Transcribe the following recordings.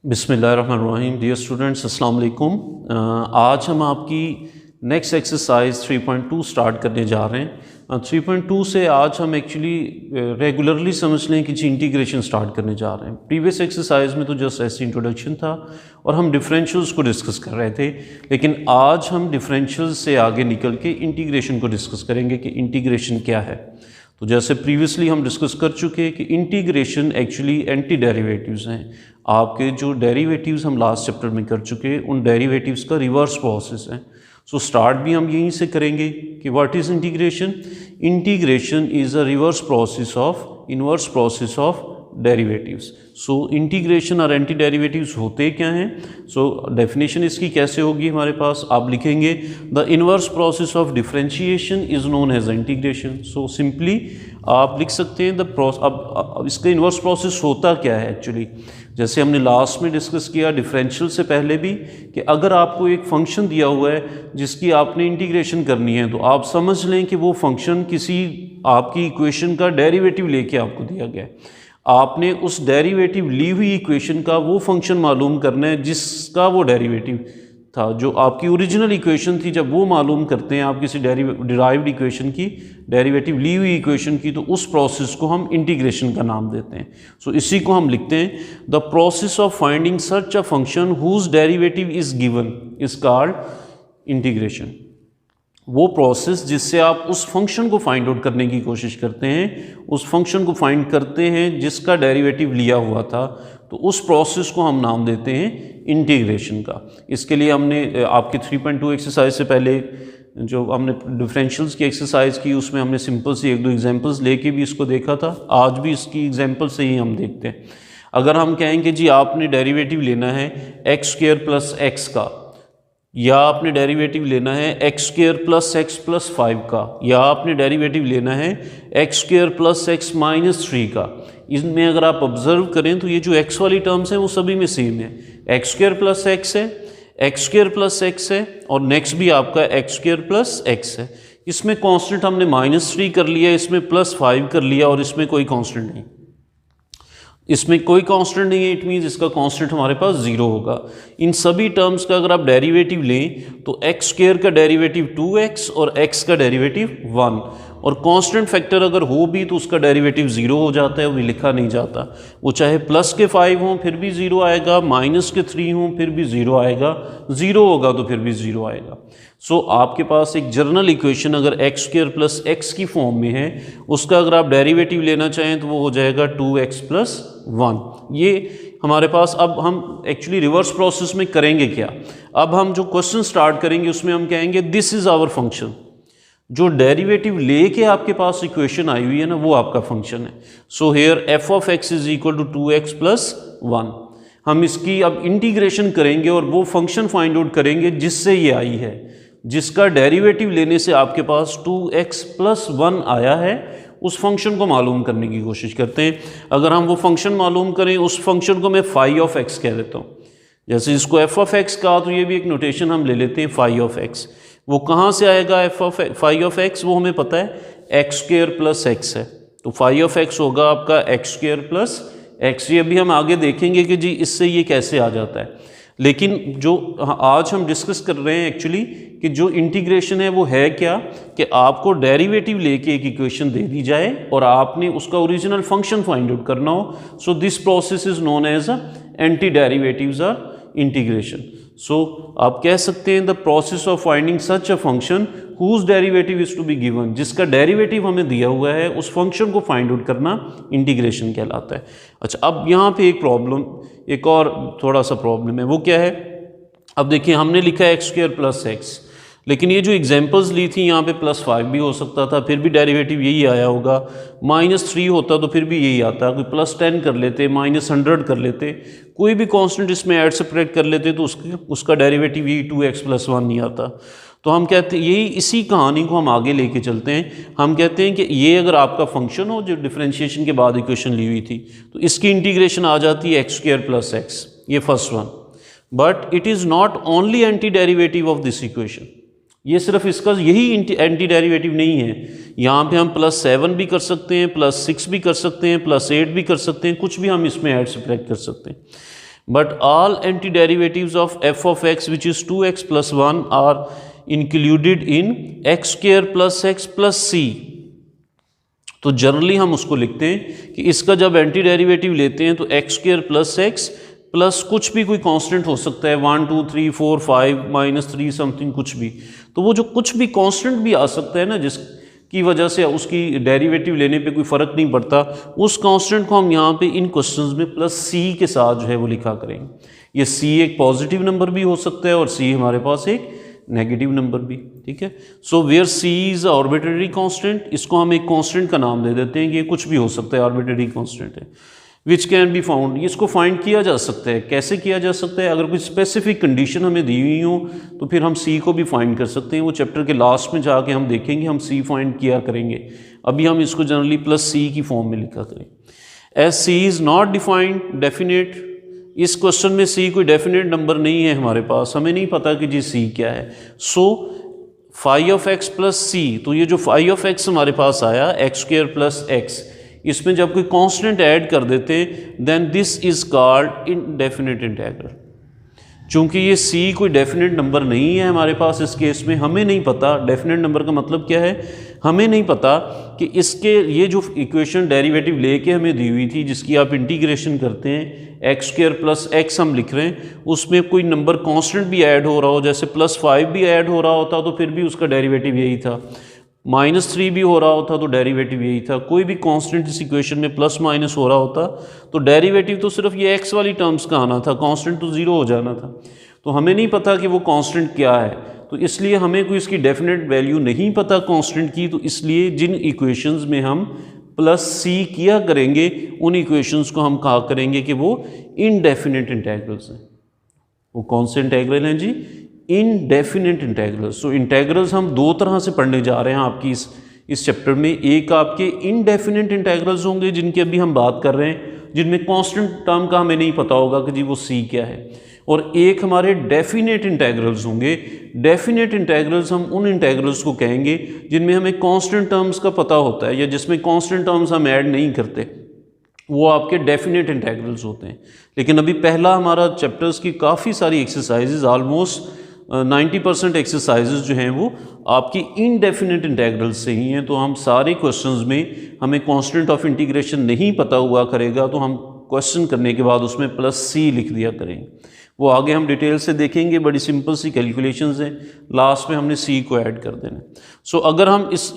बिस्मिल्लाहिर्रहमानिर्रहीम। Dear students, अस्सलाम वालेकुम। आज हम आपकी नेक्स्ट एक्सरसाइज 3.2 स्टार्ट करने जा रहे हैं। 3.2 से आज हम एक्चुअली रेगुलरली समझ लें कि इंटीग्रेशन स्टार्ट करने जा रहे हैं। प्रीवियस एक्सरसाइज में तो जस्ट ऐसे इंट्रोडक्शन था और हम डिफरेंशियल्स को डिस्कस कर रहे थे, लेकिन आज हम डिफरेंशियल्स से आगे निकल के इंटीग्रेशन को डिस्कस करेंगे कि इंटीग्रेशन क्या है। तो जैसे प्रीवियसली हम डिस्कस कर चुके हैं कि इंटीग्रेशन एक्चुअली एंटी डेरिवेटिव्स हैं। आपके जो डेरिवेटिव्स हम लास्ट चैप्टर में कर चुके हैं, उन डेरिवेटिव्स का रिवर्स प्रोसेस है। सो स्टार्ट भी हम यहीं से करेंगे कि what is integration. Integration is a reverse process of inverse process of derivatives. So integration और एंटी डेरिवेटिव्स होते क्या हैं। सो डेफिनेशन इसकी कैसे होगी हमारे पास, आप लिखेंगे the inverse process of differentiation is known as integration. So simply आप लिख सकते हैं अब इसका इनवर्स प्रोसेस होता क्या है एक्चुअली। जैसे हमने लास्ट में डिस्कस किया डिफरेंशियल से पहले भी कि अगर आपको एक फंक्शन दिया हुआ है जिसकी आपने इंटीग्रेशन करनी है, तो आप समझ लें कि वो फंक्शन किसी आपकी इक्वेशन का डेरिवेटिव लेके आपको दिया गया है। आपने उस डेरिवेटिव ली हुई इक्वेशन का वो फंक्शन मालूम करना है जिसका वो डेरिवेटिव था। जो आपकी ओरिजिनल इक्वेशन थी, जब वो मालूम करते हैं आप किसी डिराइव्ड इक्वेशन की, डेरिवेटिव ली हुई इक्वेशन की, तो उस प्रोसेस को हम इंटीग्रेशन का नाम देते हैं। सो इसी को हम लिखते हैं the process of finding such a function whose derivative is given is called integration. वो प्रोसेस जिससे आप उस फंक्शन को फाइंड आउट करने की कोशिश करते हैं, उस फंक्शन को फाइंड करते हैं जिसका डेरिवेटिव लिया हुआ था, तो उस प्रोसेस को हम नाम देते हैं इंटीग्रेशन का। इसके लिए हमने आपके 3.2 एक्सरसाइज से पहले जो हमने डिफरेंशियल्स की एक्सरसाइज की, उसमें हमने सिंपल सी एक दो एग्जांपल्स लेके भी इसको देखा था। आज भी इसकी एग्जांपल से ही हम देखते हैं। अगर हम कहेंगे जी आपने डेरिवेटिव लेना है x² प्लस एक्स का, या आपने डेरिवेटिव लेना है x² प्लस एक्स प्लस 5 का, या आपने डेरिवेटिव लेना है x² प्लस एक्स माइनस 3 का। इनमें अगर आप ऑब्जर्व करें तो ये जो x वाली टर्म्स हैं वो सभी में सेम है। x² प्लस एक्स है, x² प्लस एक्स है, और नेक्स्ट भी आपका x² प्लस एक्स है। इसमें कांस्टेंट हमने -3 कर लिया, इसमें +5 कर लिया, और इसमें कोई कांस्टेंट नहीं। इसमें कोई कांस्टेंट नहीं है, इट मीन्स इसका कांस्टेंट हमारे पास 0 होगा। इन सभी टर्म्स का अगर आप डेरिवेटिव लें तो x² का डेरिवेटिव 2x और x का डेरिवेटिव 1, और कांस्टेंट फैक्टर अगर हो भी तो उसका डेरिवेटिव 0 हो जाता है, वो लिखा नहीं जाता। वो चाहे प्लस के 5 हों फिर भी 0 आएगा, माइनस के 3 हों फिर भी 0 आएगा, 0 होगा तो फिर भी 0 आएगा। सो आपके पास एक जनरल इक्वेशन अगर x² प्लस एक्स की फॉर्म में है, उसका अगर आप डेरिवेटिव लेना चाहें तो वो हो जाएगा 2x प्लस 1। ये हमारे पास, अब हम एक्चुअली रिवर्स प्रोसेस में करेंगे क्या। अब हम जो क्वेश्चन स्टार्ट करेंगे उसमें हम कहेंगे दिस इज आवर फंक्शन। जो डेरिवेटिव लेके आपके पास इक्वेशन आई हुई है ना, वो आपका फंक्शन है। So here f of x is equal to 2x plus 1। हम इसकी अब इंटीग्रेशन करेंगे और वो फंक्शन फाइंड आउट करेंगे जिससे ये आई है, जिसका डेरिवेटिव लेने से आपके पास 2x प्लस 1 आया है। उस फंक्शन को मालूम करने की कोशिश करते हैं। अगर हम वो फंक्शन मालूम करें, उस फंक्शन को मैं फाई ऑफ x कह देता हूँ। जैसे इसको f ऑफ x कहा तो ये भी एक नोटेशन हम ले लेते हैं फाई ऑफ x। वो कहाँ से आएगा फाई ऑफ x, वो हमें पता है x² प्लस एक्स है, तो फाई ऑफ x होगा आपका x² प्लस एक्स। ये भी हम आगे देखेंगे कि जी इससे ये कैसे आ जाता है। लेकिन जो आज हम डिस्कस कर रहे हैं एक्चुअली कि जो इंटीग्रेशन है वो है क्या, कि आपको डेरिवेटिव लेके एक इक्वेशन दे दी जाए और आपने उसका ओरिजिनल फंक्शन फाइंड आउट करना हो। So this process is known as antiderivatives or integration. So आप कह सकते हैं the process of finding such a function whose derivative is to be given. जिसका डेरिवेटिव हमें दिया हुआ है उस फंक्शन को फाइंड आउट करना इंटीग्रेशन कहलाता है। अच्छा, अब यहाँ पे एक और थोड़ा सा प्रॉब्लम है। वो क्या है, अब देखिए हमने लिखा है x² प्लस एक्स, लेकिन ये जो एग्जांपल्स ली थी यहाँ पे +5 भी हो सकता था, फिर भी डेरिवेटिव यही आया होगा। -3 होता तो फिर भी यही आता, कोई +10 कर लेते, -100 कर लेते, कोई भी कांस्टेंट इसमें ऐड सेपरेट कर लेते तो उसका डेरिवेटिव यही 2x प्लस 1 नहीं आता। तो हम कहते हैं यही, इसी कहानी को हम आगे लेके चलते हैं। हम कहते हैं कि ये अगर आपका फंक्शन हो जो डिफरेंशिएशन के बाद इक्वेशन ली हुई थी, तो इसकी इंटीग्रेशन आ जाती है x² प्लस एक्स, ये first one. But it is not only anti derivative of this equation. ये सिर्फ इसका यही एंटी डेरिवेटिव नहीं है। यहाँ पे हम +7 भी कर सकते हैं, +6 भी कर सकते हैं, +8 भी कर सकते हैं, कुछ भी हम इसमें ऐड सब्ट्रैक्ट कर सकते हैं। but all antiderivatives of f of x which is 2x plus 1 are included in x square plus x plus c। तो जनरली हम उसको लिखते हैं कि इसका जब एंटी डेरिवेटिव लेते हैं तो x square plus x plus कुछ भी कोई कांस्टेंट हो सकता है 1 2 3 4 5 -3 समथिंग कुछ भी, तो वो जो कुछ भी कांस्टेंट भी आ सकता है ना जिसकी वजह से उसकी डेरिवेटिव लेने पे कोई फ़र्क नहीं पड़ता, उस कांस्टेंट को हम यहाँ पे इन क्वेश्चंस में प्लस सी के साथ जो है वो लिखा करेंगे। ये सी एक पॉजिटिव नंबर भी हो सकता है और सी हमारे पास एक नेगेटिव नंबर भी, ठीक है। So where c is arbitrary constant, इसको हम एक कांस्टेंट का नाम दे देते हैं कि ये कुछ भी हो सकता है, आर्बिट्रेरी कांस्टेंट है। विच कैन बी फाउंड, इसको फाइंड किया जा सकता है। कैसे किया जा सकता है? अगर कोई स्पेसिफिक कंडीशन हमें दी हुई हो तो फिर हम सी को भी फाइंड कर सकते हैं। वो चैप्टर के लास्ट में जाके हम देखेंगे, हम सी फाइंड किया करेंगे। अभी हम इसको जनरली प्लस सी की फॉर्म में लिखा करें। As C is not defined definite, इस क्वेश्चन में सी कोई डेफिनेट नंबर नहीं है हमारे पास, हमें नहीं पता कि जी सी क्या है। So phi of x plus C, तो ये जो फाई ऑफ एक्स हमारे पास आया एक्स स्क्वायर प्लस एक्स, इसमें जब कोई कांस्टेंट ऐड कर देते then this is called indefinite integral. चूंकि ये c कोई डेफिनेट नंबर नहीं है हमारे पास, इस केस में हमें नहीं पता डेफिनेट नंबर का मतलब क्या है, हमें नहीं पता कि इसके ये जो इक्वेशन डेरिवेटिव लेके हमें दी हुई थी जिसकी आप इंटीग्रेशन करते हैं एक्स स्क्वायर प्लस एक्स हम लिख रहे हैं, उसमें कोई नंबर कांस्टेंट भी ऐड हो रहा हो, जैसे +5 भी ऐड हो रहा होता तो फिर भी उसका डेरिवेटिव यही था, -3 भी हो रहा होता तो डेरिवेटिव यही था, कोई भी कांस्टेंट इस इक्वेशन में प्लस माइनस हो रहा होता तो डेरिवेटिव तो सिर्फ ये एक्स वाली टर्म्स का आना था, कांस्टेंट तो ज़ीरो हो जाना था। तो हमें नहीं पता कि वो कांस्टेंट क्या है, तो इसलिए हमें कोई इसकी डेफिनेट वैल्यू नहीं पता कांस्टेंट की, तो इसलिए जिन इक्वेशंस में हम प्लस सी किया करेंगे उन इक्वेशंस को हम कहा करेंगे कि वो इनडेफिनेट इंटीग्रल्स हैं। वो कौन से इंटीग्रल हैं जी? Indefinite integrals. सो इंटीग्रल्स हम दो तरह से पढ़ने जा रहे हैं आपकी इस चैप्टर में। एक आपके इनडेफिनेट इंटीग्रल्स होंगे जिनकी अभी हम बात कर रहे हैं, जिनमें कांस्टेंट टर्म का हमें नहीं पता होगा कि जी वो सी क्या है, और एक हमारे डेफिनेट इंटीग्रल्स होंगे। डेफिनेट इंटीग्रल्स हम उन इंटीग्रल्स को कहेंगे जिनमें हमें कांस्टेंट टर्म्स का पता होता है या जिसमें कांस्टेंट टर्म्स हम ऐड नहीं करते, वो आपके डेफिनेट इंटीग्रल्स होते हैं। लेकिन अभी पहला हमारा चैप्टर्स की काफ़ी सारी एक्सरसाइजेज, ऑलमोस्ट 90% एक्सरसाइजेज जो हैं वो आपकी इनडेफिनेट इंटीग्रल्स से ही हैं। तो हम सारे क्वेश्चंस में हमें कांस्टेंट ऑफ इंटीग्रेशन नहीं पता हुआ करेगा तो हम क्वेश्चन करने के बाद उसमें प्लस सी लिख दिया करेंगे। वो आगे हम डिटेल से देखेंगे, बड़ी सिंपल सी कैलकुलेशंस हैं, लास्ट में हमने सी को ऐड कर देना। सो अगर हम इस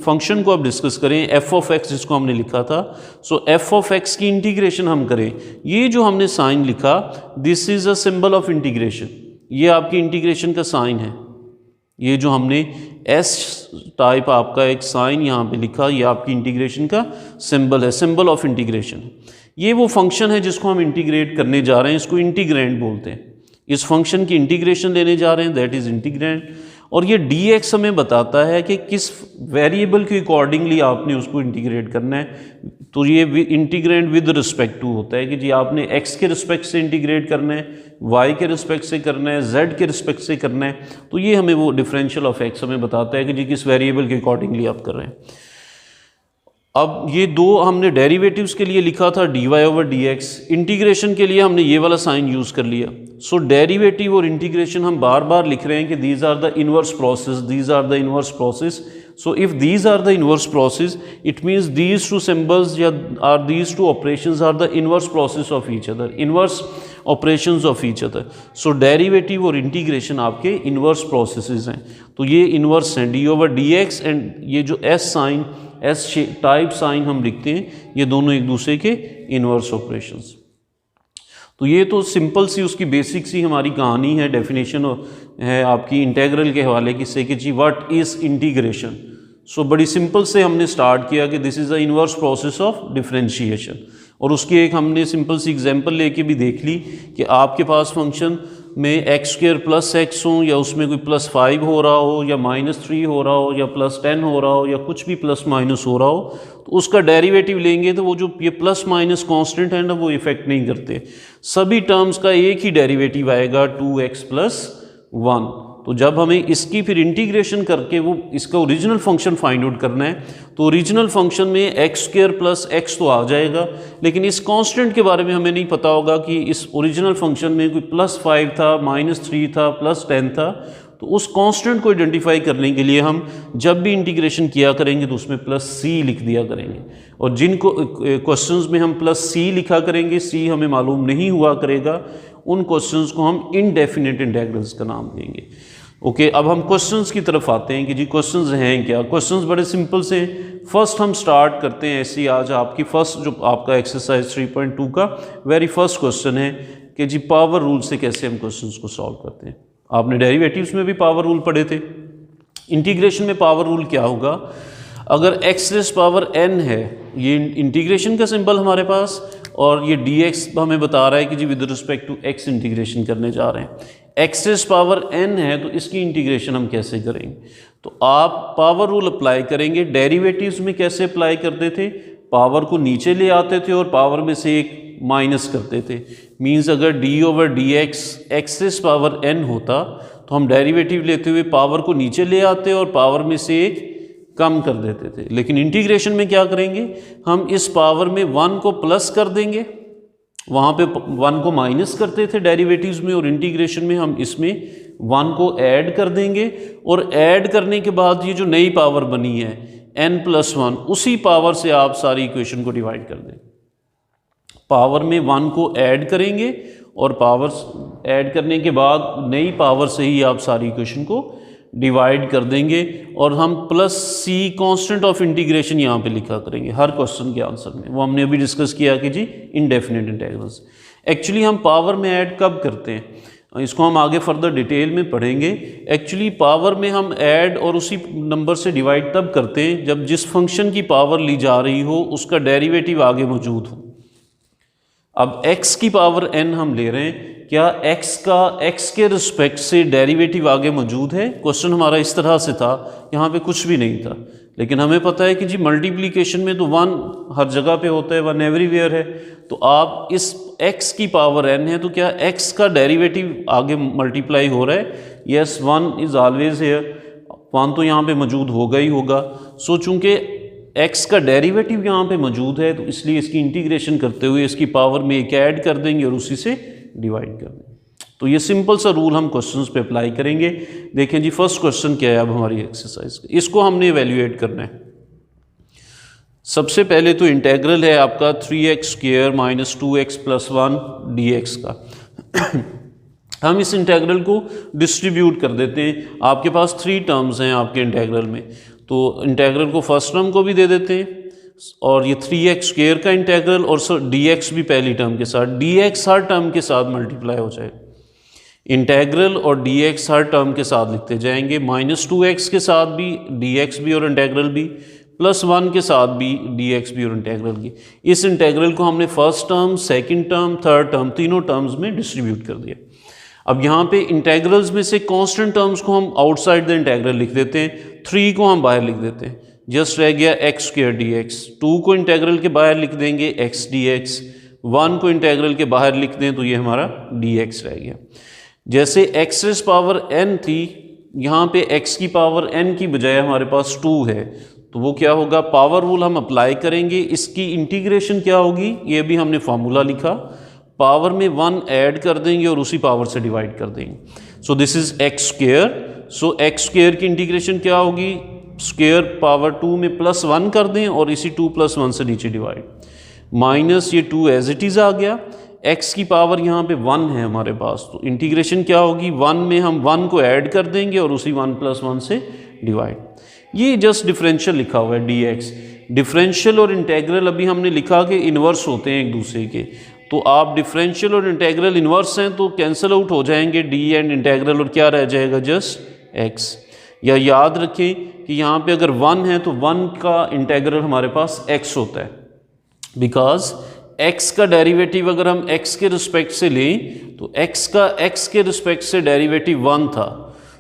फंक्शन को अब डिस्कस करें, एफ ऑफ एक्स जिसको हमने लिखा था, सो एफ ऑफ एक्स की इंटीग्रेशन हम करें। ये जो हमने साइन लिखा, this is a symbol of integration, ये आपकी इंटीग्रेशन का साइन है। ये जो हमने एस टाइप आपका एक साइन यहाँ पे लिखा, ये आपकी इंटीग्रेशन का सिंबल है, सिंबल ऑफ इंटीग्रेशन। ये वो फंक्शन है जिसको हम इंटीग्रेट करने जा रहे हैं, इसको इंटीग्रैंड बोलते हैं। इस फंक्शन की इंटीग्रेशन लेने जा रहे हैं, दैट इज़ इंटीग्रैंड। और ये dx हमें बताता है कि किस वेरिएबल के अकॉर्डिंगली आपने उसको इंटीग्रेट करना है। तो ये इंटीग्रैंड विद रिस्पेक्ट टू होता है कि जी आपने x के रिस्पेक्ट से इंटीग्रेट करना है, y के रिस्पेक्ट से करना है, z के रिस्पेक्ट से करना है। तो ये हमें वो डिफरेंशियल ऑफ x हमें बताता है कि जी किस वेरिएबल के अकॉर्डिंगली आप कर रहे हैं। अब ये दो हमने डेरिवेटिव्स के लिए लिखा था dy ओवर dx, इंटीग्रेशन के लिए हमने ये वाला साइन यूज़ कर लिया। सो डेरिवेटिव और इंटीग्रेशन हम बार बार लिख रहे हैं कि these are the inverse process, these are the inverse process. So if these are the inverse process it means these two symbols या are these two operations are the inverse process of each other, inverse operations of each other. So derivative और integration आपके inverse processes हैं। तो ये inverse हैं d over d x, and ये जो S sign, S type sign हम लिखते हैं, ये दोनों एक दूसरे के इनवर्स ऑपरेशंस। तो ये तो सिंपल सी उसकी बेसिक सी हमारी कहानी है, डेफिनेशन है आपकी इंटीग्रल के हवाले की से कि जी व्हाट इज़ इंटीग्रेशन। सो बड़ी सिंपल से हमने स्टार्ट किया कि this is the inverse process of differentiation, और उसकी एक हमने सिंपल सी एग्जांपल लेके भी देख ली कि आपके पास फंक्शन में एक्स स्क्वायर प्लस एक्स हो, या उसमें कोई +5 हो रहा हो, या -3 हो रहा हो, या +10 हो रहा हो, या कुछ भी प्लस माइनस हो रहा हो, तो उसका डेरिवेटिव लेंगे तो वो जो ये प्लस माइनस कांस्टेंट है ना, वो इफेक्ट नहीं करते। सभी टर्म्स का एक ही डेरिवेटिव आएगा 2x + 1, तो जब हमें इसकी फिर इंटीग्रेशन करके वो इसका ओरिजिनल फंक्शन फाइंड आउट करना है तो ओरिजिनल फंक्शन में एक्स स्क्वायर प्लस एक्स तो आ जाएगा, लेकिन इस कांस्टेंट के बारे में हमें नहीं पता होगा कि इस ओरिजिनल फंक्शन में कोई +5 था, -3 था, +10 था। तो उस कांस्टेंट को आइडेंटिफाई करने के लिए हम जब भी इंटीग्रेशन किया करेंगे तो उसमें +c लिख दिया करेंगे, और जिन क्वेश्चंस में हम +c लिखा करेंगे, c हमें मालूम नहीं हुआ करेगा, उन क्वेश्चंस को हम इनडेफिनेट इंटीग्रल्स का नाम देंगे। ओके, अब हम क्वेश्चंस की तरफ आते हैं कि जी क्वेश्चंस हैं क्या। क्वेश्चंस बड़े सिंपल से हैं। फर्स्ट हम स्टार्ट करते हैं ऐसी, आज आपकी फर्स्ट जो आपका एक्सरसाइज 3.2 का वेरी फर्स्ट क्वेश्चन है कि जी पावर रूल से कैसे हम क्वेश्चंस को सॉल्व करते हैं। आपने डेरिवेटिव्स में भी पावर रूल पढ़े थे, इंटीग्रेशन में पावर रूल क्या होगा। अगर x⁻n है, ये इंटीग्रेशन का सिंबल हमारे पास, और ये dx हमें बता रहा है कि g with respect to x integration करने जा रहे हैं। x⁻n है तो इसकी इंटीग्रेशन हम कैसे करेंगे, तो आप पावर रूल अप्लाई करेंगे। डेरिवेटिव्स में कैसे अप्लाई करते थे, पावर को नीचे ले आते थे और पावर में से एक माइनस करते थे। मीन्स अगर d/dx x⁻n होता तो हम डेरिवेटिव लेते हुए पावर को नीचे ले आते और पावर में से एक कम कर देते थे। लेकिन इंटीग्रेशन में क्या करेंगे, हम इस पावर में 1 को प्लस कर देंगे, वहाँ पे 1 को माइनस करते थे डेरिवेटिव्स में, और इंटीग्रेशन में हम इसमें 1 को ऐड कर देंगे, और ऐड करने के बाद ये जो नई पावर बनी है n+1, उसी पावर से आप सारी इक्वेशन को डिवाइड कर दें। पावर में 1 को ऐड करेंगे और पावर ऐड करने के बाद नई पावर से ही आप सारी इक्वेशन को डिवाइड कर देंगे, और हम +c कांस्टेंट ऑफ इंटीग्रेशन यहाँ पे लिखा करेंगे हर क्वेश्चन के आंसर में। वो हमने अभी डिस्कस किया कि जी इनडेफिनेट इंटीग्रल्स। एक्चुअली हम पावर में ऐड कब करते हैं, इसको हम आगे फर्दर डिटेल में पढ़ेंगे। एक्चुअली पावर में हम ऐड और उसी नंबर से डिवाइड तब करते हैं जब जिस फंक्शन की पावर ली जा रही हो उसका डेरिवेटिव आगे मौजूद हो। अब x की पावर n हम ले रहे हैं, क्या x का x के रिस्पेक्ट से डेरिवेटिव आगे मौजूद है। क्वेश्चन हमारा इस तरह से था, यहाँ पे कुछ भी नहीं था, लेकिन हमें पता है कि जी मल्टीप्लिकेशन में तो 1 हर जगह पे होता है, 1 एवरीवेयर है। तो आप इस x की पावर n है तो क्या x का डेरिवेटिव आगे मल्टीप्लाई हो रहा है। यस, 1 इज़ ऑलवेज हियर, 1 तो यहाँ पे मौजूद होगा ही होगा। सो चूँकि x का डेरिवेटिव यहाँ पे मौजूद है तो इसलिए इसकी इंटीग्रेशन करते हुए इसकी पावर में एक ऐड कर देंगे और उसी से डिवाइड कर देंगे। तो ये सिंपल सा रूल हम क्वेश्चंस पे अप्लाई करेंगे। देखें जी फर्स्ट क्वेश्चन क्या है अब हमारी एक्सरसाइज का, इसको हमने इवेल्युएट करना है। सबसे पहले तो इंटेग्रल है आपका 3x² - 2x + 1 dx का। हम इस इंटेग्रल को डिस्ट्रीब्यूट कर देते हैं। आपके पास 3 टर्म्स हैं आपके इंटेग्रल में, तो इंटेग्रल को फर्स्ट टर्म को भी दे देते हैं, और ये 3x² का इंटेग्रल और dx भी पहली टर्म के साथ, dx हर टर्म के साथ मल्टीप्लाई हो जाएगा। इंटेग्रल और dx हर टर्म के साथ लिखते जाएंगे, -2x के साथ भी, dx भी और इंटेग्रल भी, +1 के साथ भी, dx भी और इंटेग्रल की। इस इंटेग्रल को हमने first term, second term, third term, तीनों टर्म्स में डिस्ट्रीब्यूट कर दिया। अब यहाँ पे इंटेग्रल्स में से कांस्टेंट टर्म्स को हम आउटसाइड द इंटेग्रल लिख देते हैं, 3 को हम बाहर लिख देते हैं, जस्ट रह गया x² dx। 2 को इंटेग्रल के बाहर लिख देंगे x dx, 1 को इंटेग्रल के बाहर लिख दें तो ये हमारा dx रह गया। जैसे x⁻n थी, यहाँ पे x की पावर n की बजाय हमारे पास 2 है, तो वो क्या होगा, पावर रूल हम अप्लाई करेंगे। इसकी इंटीग्रेशन क्या होगी, ये भी हमने फार्मूला लिखा, पावर में 1 ऐड कर देंगे और उसी पावर से डिवाइड कर देंगे। So this is x²। So x² की इंटीग्रेशन क्या होगी, स्क्वायर पावर 2 में +1 कर दें और इसी 2 + 1 से नीचे डिवाइड, माइनस ये 2 एज इट इज़ आ गया। x की पावर यहाँ पे 1 है हमारे पास, तो इंटीग्रेशन क्या होगी, 1 में हम 1 को ऐड कर देंगे और उसी 1 + 1 से डिवाइड। ये जस्ट डिफरेंशियल लिखा हुआ है dx। डिफरेंशियल और इंटेग्रल अभी हमने लिखा कि इन्वर्स होते हैं एक दूसरे के, तो आप डिफरेंशियल और इंटेग्रल इन्वर्स हैं तो कैंसिल आउट हो जाएंगे d एंड इंटेग्रल, और क्या रह जाएगा, जस्ट x। या याद रखें कि यहाँ पे अगर 1 है तो 1 का इंटेग्रल हमारे पास x होता है, बिकॉज x का डेरिवेटिव अगर हम x के रिस्पेक्ट से लें तो x का x के रिस्पेक्ट से डेरिवेटिव 1 था,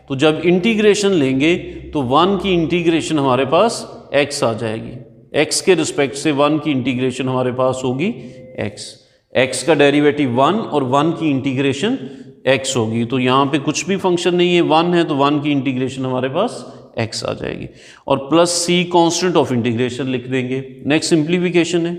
तो जब इंटीग्रेशन लेंगे तो 1 की इंटीग्रेशन हमारे पास x आ जाएगी। x के रिस्पेक्ट से 1 की इंटीग्रेशन हमारे पास होगी x का डेरिवेटिव 1 और 1 की इंटीग्रेशन x होगी। तो यहाँ पे कुछ भी फंक्शन नहीं है, 1 है तो 1 की इंटीग्रेशन हमारे पास x आ जाएगी और plus c constant of integration लिख देंगे। नेक्स्ट सिंप्लीफिकेशन है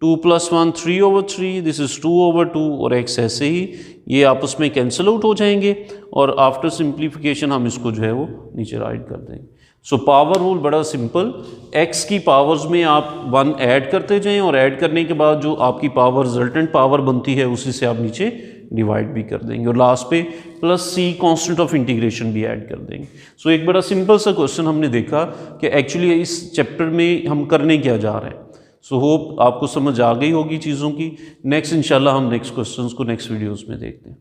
2 + 1 3/3, दिस इज़ 2/2 और x ऐसे ही ये आपस में कैंसिल आउट हो जाएंगे और आफ्टर सिंप्लीफिकेशन हम इसको जो है वो नीचे राइट कर देंगे। सो पावर रूल बड़ा सिंपल, x की पावर्स में आप 1 ऐड करते जाएं और ऐड करने के बाद जो आपकी पावर रिजल्टेंट पावर बनती है उसी से आप नीचे डिवाइड भी कर देंगे और लास्ट पे plus c constant of integration भी ऐड कर देंगे। सो एक बड़ा सिंपल सा क्वेश्चन हमने देखा कि एक्चुअली इस चैप्टर में हम करने क्या जा रहे हैं। सो होप आपको समझ आ गई होगी चीज़ों की। नेक्स्ट इंशाल्लाह हम नेक्स्ट क्वेश्चंस को नेक्स्ट वीडियोस में देखते हैं।